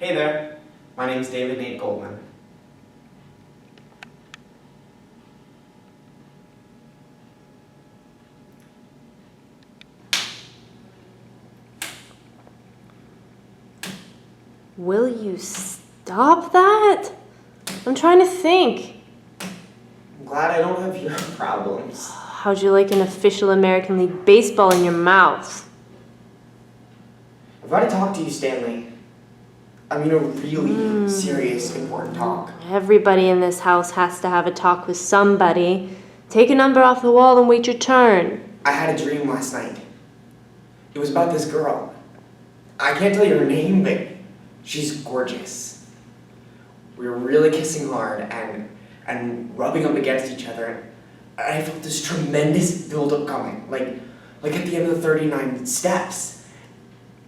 Hey there, my name's David Nate Goldman. Will you stop that? I'm trying to think. I'm glad I don't have your problems. How'd you like an official American League baseball in your mouth? I've already talked to you, Stanley. I mean a really serious, important talk. Everybody in this house has to have a talk with somebody. Take a number off the wall and wait your turn. I had a dream last night. It was about this girl. I can't tell you her name, but she's gorgeous. We were really kissing hard and rubbing up against each other. And I felt this tremendous build-up coming, like at the end of the 39 steps.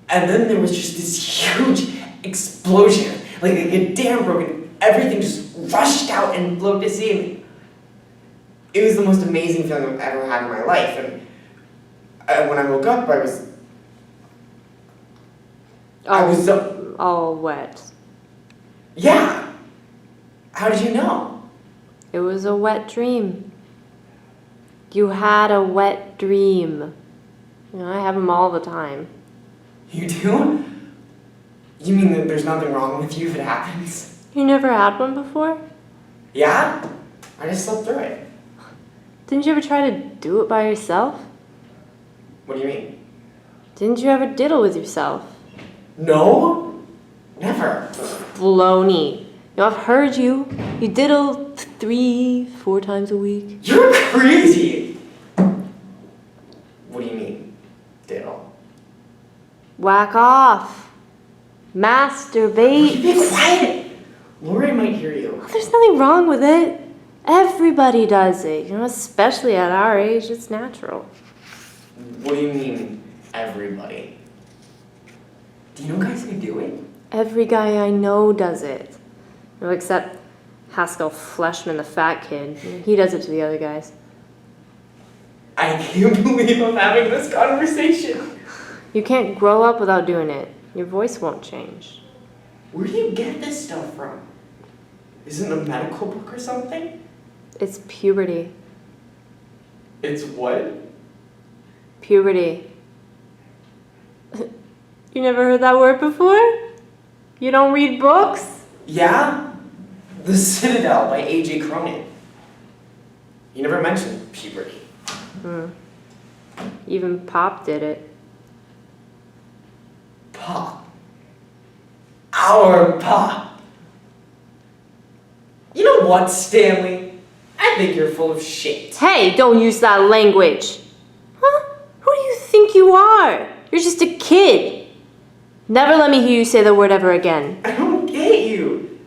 And then there was just this huge explosion, like a dam broke and everything just rushed out and flowed to sea me. It was the most amazing feeling I've ever had in my life. And when I woke up, I was all wet. Yeah. How did you know? It was a wet dream. You had a wet dream. You know, I have them all the time. You do? You mean that there's nothing wrong with you if it happens? You never had one before? Yeah? I just slept through it. Didn't you ever try to do it by yourself? What do you mean? Didn't you ever diddle with yourself? No? Never. Baloney. You know, I've heard you. You diddle 3-4 times a week. You're crazy! What do you mean, diddle? Whack off. Masturbate. Be quiet! Lori might hear you. There's nothing wrong with it. Everybody does it, you know, especially at our age. It's natural. What do you mean, everybody? Do you know guys who do it? Every guy I know does it. You know, except Haskell Fleshman, the fat kid. He does it to the other guys. I can't believe I'm having this conversation. You can't grow up without doing it. Your voice won't change. Where do you get this stuff from? Is it in a medical book or something? It's puberty. It's what? Puberty. You never heard that word before? You don't read books? Yeah? The Citadel by A.J. Cronin. He never mentioned puberty. Even Pop did it. Pop. Our Pop. You know what, Stanley? I think you're full of shit. Hey, don't use that language. Huh? Who do you think you are? You're just a kid. Never let me hear you say the word ever again. I don't get you.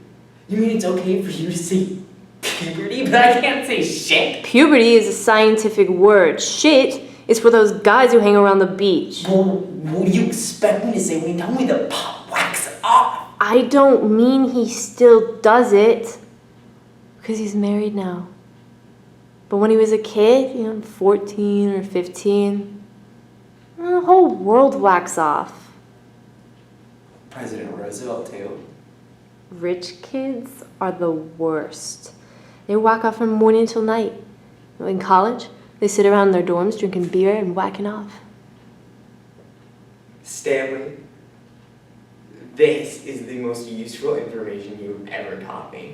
You mean it's okay for you to say puberty, but I can't say shit? Puberty is a scientific word. Shit is for those guys who hang around the beach. Well, what do you expect me to say when you tell me that Pop whacks off? I don't mean he still does it. Because he's married now. But when he was a kid, 14 or 15, the whole world whacks off. President Roosevelt, too. Rich kids are the worst. They whack off from morning till night. In college, they sit around in their dorms drinking beer and whacking off. Stanley, this is the most useful information you've ever taught me.